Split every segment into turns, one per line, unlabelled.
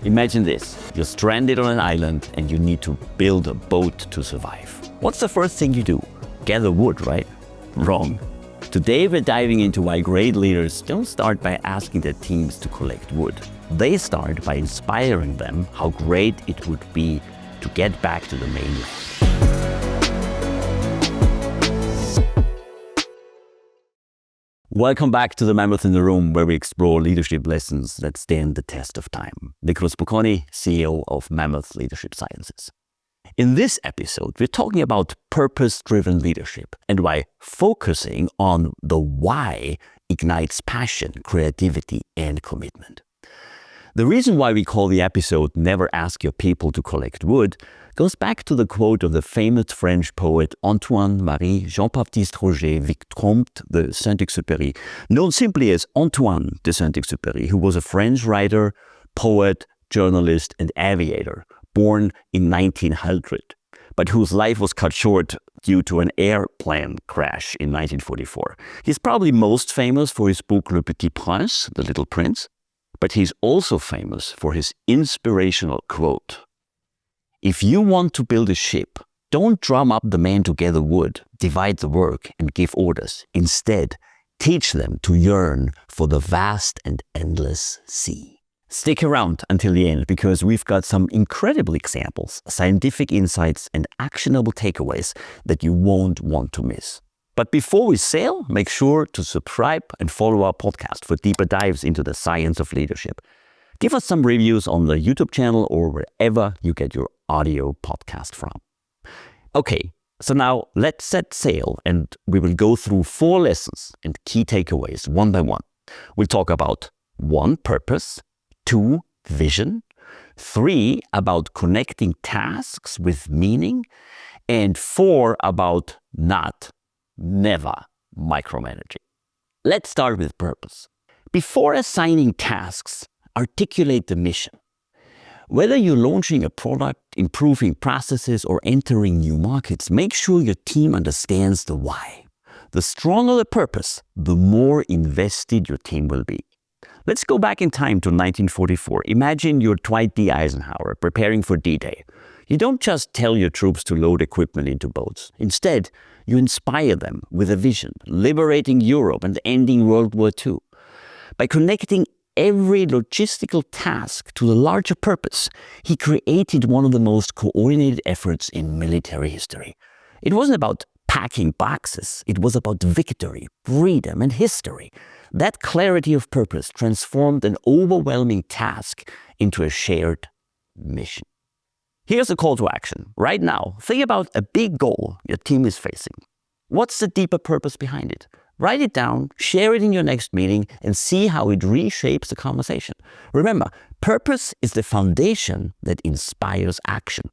Imagine this, you're stranded on an island and you need to build a boat to survive. What's the first thing you do? Gather wood, right? Wrong. Today we're diving into why great leaders don't start by asking their teams to collect wood. They start by inspiring them how great it would be to get back to the mainland. Welcome back to the Mammoth in the Room, where we explore leadership lessons that stand the test of time. Nicholas Bocconi, CEO of Mammoth Leadership Sciences. In this episode, we're talking about purpose-driven leadership and why focusing on the why ignites passion, creativity, and commitment. The reason why we call the episode Never Ask Your People to Collect Wood goes back to the quote of the famous French poet Antoine-Marie Jean-Baptiste Roger Vicomte de Saint-Exupéry, known simply as Antoine de Saint-Exupéry, who was a French writer, poet, journalist, and aviator, born in 1900, but whose life was cut short due to an airplane crash in 1944. He's probably most famous for his book Le Petit Prince, The Little Prince, but he's also famous for his inspirational quote: "If you want to build a ship, don't drum up the men to gather wood, divide the work, and give orders. Instead, teach them to yearn for the vast and endless sea." Stick around until the end, because we've got some incredible examples, scientific insights, and actionable takeaways that you won't want to miss. But before we sail, make sure to subscribe and follow our podcast for deeper dives into the science of leadership. Give us some reviews on the YouTube channel or wherever you get your audio podcast from. Okay, so now let's set sail, and we will go through 4 lessons and key takeaways one by one. We'll talk about 1, purpose, 2, vision, 3, about connecting tasks with meaning, and 4, about never micromanaging. Let's start with purpose. Before assigning tasks, articulate the mission. Whether you're launching a product, improving processes, or entering new markets, make sure your team understands the why. The stronger the purpose, the more invested your team will be. Let's go back in time to 1944. Imagine you're Dwight D. Eisenhower preparing for D-Day. You don't just tell your troops to load equipment into boats. Instead, you inspire them with a vision, liberating Europe and ending World War II. By connecting every logistical task to the larger purpose, he created one of the most coordinated efforts in military history. It wasn't about packing boxes. It was about victory, freedom, and history. That clarity of purpose transformed an overwhelming task into a shared mission. Here's a call to action. Right now, think about a big goal your team is facing. What's the deeper purpose behind it? Write it down, share it in your next meeting, and see how it reshapes the conversation. Remember, purpose is the foundation that inspires action.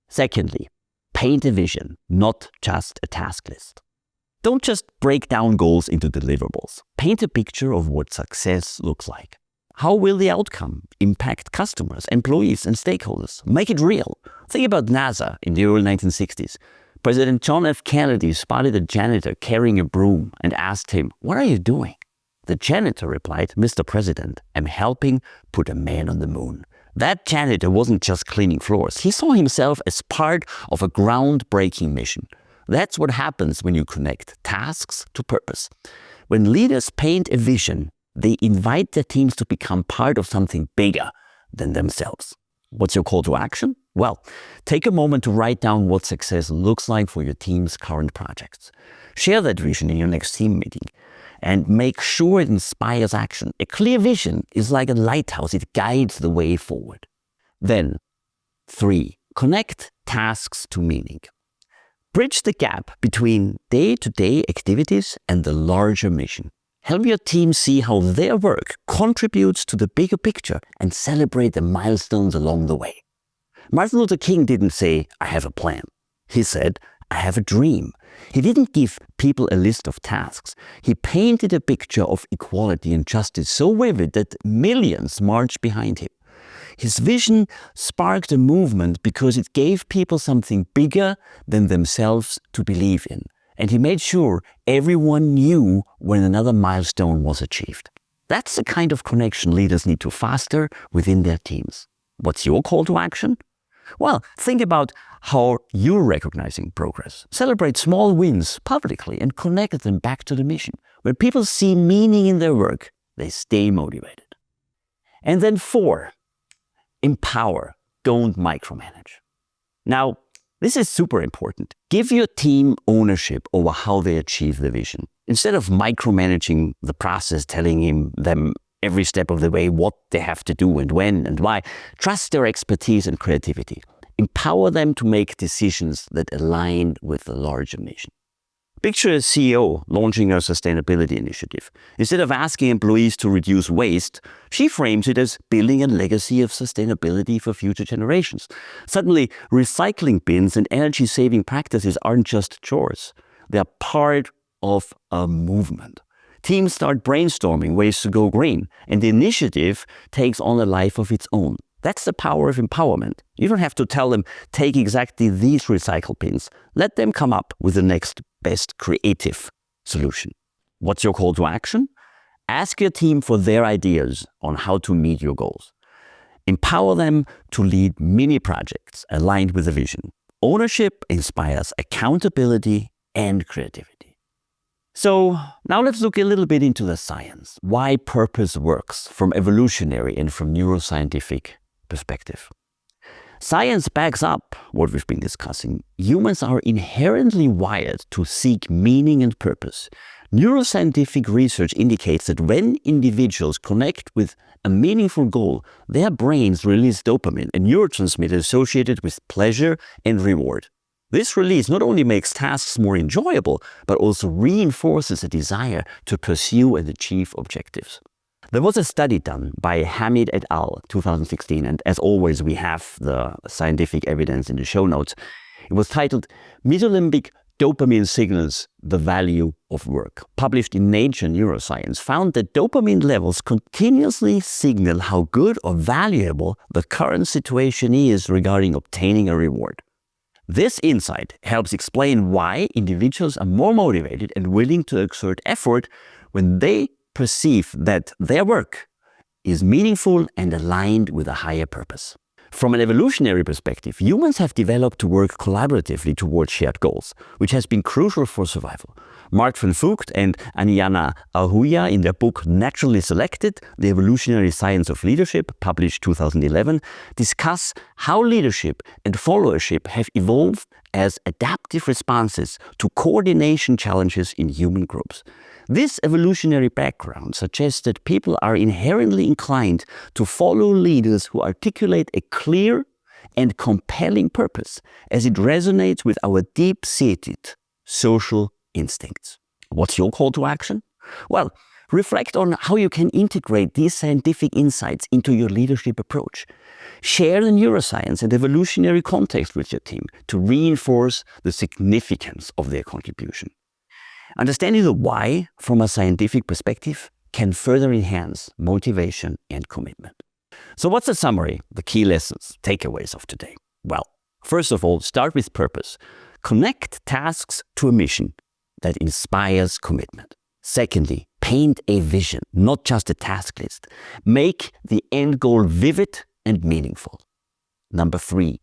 Secondly, paint a vision, not just a task list. Don't just break down goals into deliverables. Paint a picture of what success looks like. How will the outcome impact customers, employees, and stakeholders? Make it real. Think about NASA in the early 1960s. President John F. Kennedy spotted a janitor carrying a broom and asked him, "What are you doing?" The janitor replied, "Mr. President, I'm helping put a man on the moon." That janitor wasn't just cleaning floors. He saw himself as part of a groundbreaking mission. That's what happens when you connect tasks to purpose. When leaders paint a vision, they invite their teams to become part of something bigger than themselves. What's your call to action? Well, take a moment to write down what success looks like for your team's current projects. Share that vision in your next team meeting and make sure it inspires action. A clear vision is like a lighthouse. It guides the way forward. Then, 3, connect tasks to meaning. Bridge the gap between day-to-day activities and the larger mission. Help your team see how their work contributes to the bigger picture and celebrate the milestones along the way. Martin Luther King didn't say, "I have a plan." He said, "I have a dream." He didn't give people a list of tasks. He painted a picture of equality and justice so vivid that millions marched behind him. His vision sparked a movement because it gave people something bigger than themselves to believe in. And he made sure everyone knew when another milestone was achieved. That's the kind of connection leaders need to foster within their teams. What's your call to action? Well, think about how you're recognizing progress. Celebrate small wins publicly and connect them back to the mission. When people see meaning in their work, they stay motivated. And then 4, empower, don't micromanage. Now, this is super important. Give your team ownership over how they achieve the vision. Instead of micromanaging the process, telling them every step of the way what they have to do and when and why, trust their expertise and creativity. Empower them to make decisions that align with the larger mission. Picture a CEO launching a sustainability initiative. Instead of asking employees to reduce waste, she frames it as building a legacy of sustainability for future generations. Suddenly, recycling bins and energy-saving practices aren't just chores. They are part of a movement. Teams start brainstorming ways to go green, and the initiative takes on a life of its own. That's the power of empowerment. You don't have to tell them, take exactly these recycle bins. Let them come up with the next best creative solution. What's your call to action? Ask your team for their ideas on how to meet your goals. Empower them to lead mini projects aligned with the vision. Ownership inspires accountability and creativity. So now let's look a little bit into the science, why purpose works from evolutionary and from neuroscientific perspective. Science backs up what we've been discussing. Humans are inherently wired to seek meaning and purpose. Neuroscientific research indicates that when individuals connect with a meaningful goal, their brains release dopamine, a neurotransmitter associated with pleasure and reward. This release not only makes tasks more enjoyable, but also reinforces a desire to pursue and achieve objectives. There was a study done by Hamid et al. 2016, and as always, we have the scientific evidence in the show notes. It was titled Mesolimbic Dopamine Signals the Value of Work. Published in Nature Neuroscience, found that dopamine levels continuously signal how good or valuable the current situation is regarding obtaining a reward. This insight helps explain why individuals are more motivated and willing to exert effort when they perceive that their work is meaningful and aligned with a higher purpose. From an evolutionary perspective, humans have developed to work collaboratively towards shared goals, which has been crucial for survival. Mark van Vugt and Anjana Ahuja, in their book Naturally Selected, The Evolutionary Science of Leadership, published 2011, discuss how leadership and followership have evolved as adaptive responses to coordination challenges in human groups. This evolutionary background suggests that people are inherently inclined to follow leaders who articulate a clear and compelling purpose, as it resonates with our deep-seated social instincts. What's your call to action? Well, reflect on how you can integrate these scientific insights into your leadership approach. Share the neuroscience and evolutionary context with your team to reinforce the significance of their contribution. Understanding the why from a scientific perspective can further enhance motivation and commitment. So what's the summary, the key lessons, takeaways of today? Well, first of all, start with purpose. Connect tasks to a mission that inspires commitment. Secondly, paint a vision, not just a task list. Make the end goal vivid and meaningful. Number 3,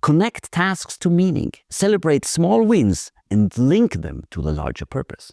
connect tasks to meaning. Celebrate small wins and link them to the larger purpose.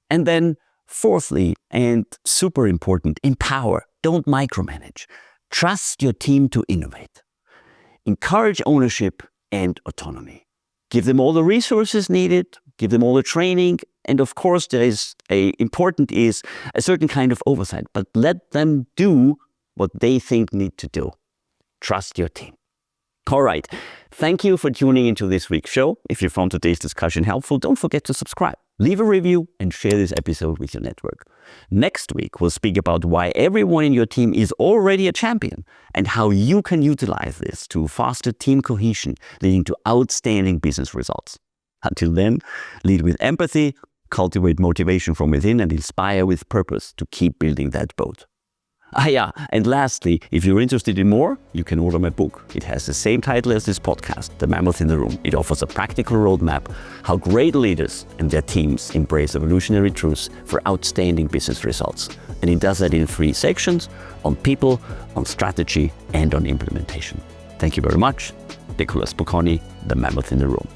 And then fourthly, and super important, empower, don't micromanage. Trust your team to innovate. Encourage ownership and autonomy. Give them all the resources needed, give them all the training, and of course important is a certain kind of oversight, but let them do what they think need to do. Trust your team. All right, thank you for tuning into this week's show. If you found today's discussion helpful, don't forget to subscribe, leave a review, and share this episode with your network. Next week, we'll speak about why everyone in your team is already a champion and how you can utilize this to foster team cohesion, leading to outstanding business results. Until then, lead with empathy, cultivate motivation from within, and inspire with purpose to keep building that boat. Yeah, and lastly, if you're interested in more, you can order my book. It has the same title as this podcast, The Mammoth in the Room. It offers a practical roadmap how great leaders and their teams embrace evolutionary truths for outstanding business results. And it does that in 3 sections: on people, on strategy, and on implementation. Thank you very much. Nicholas Bocconi, The Mammoth in the Room.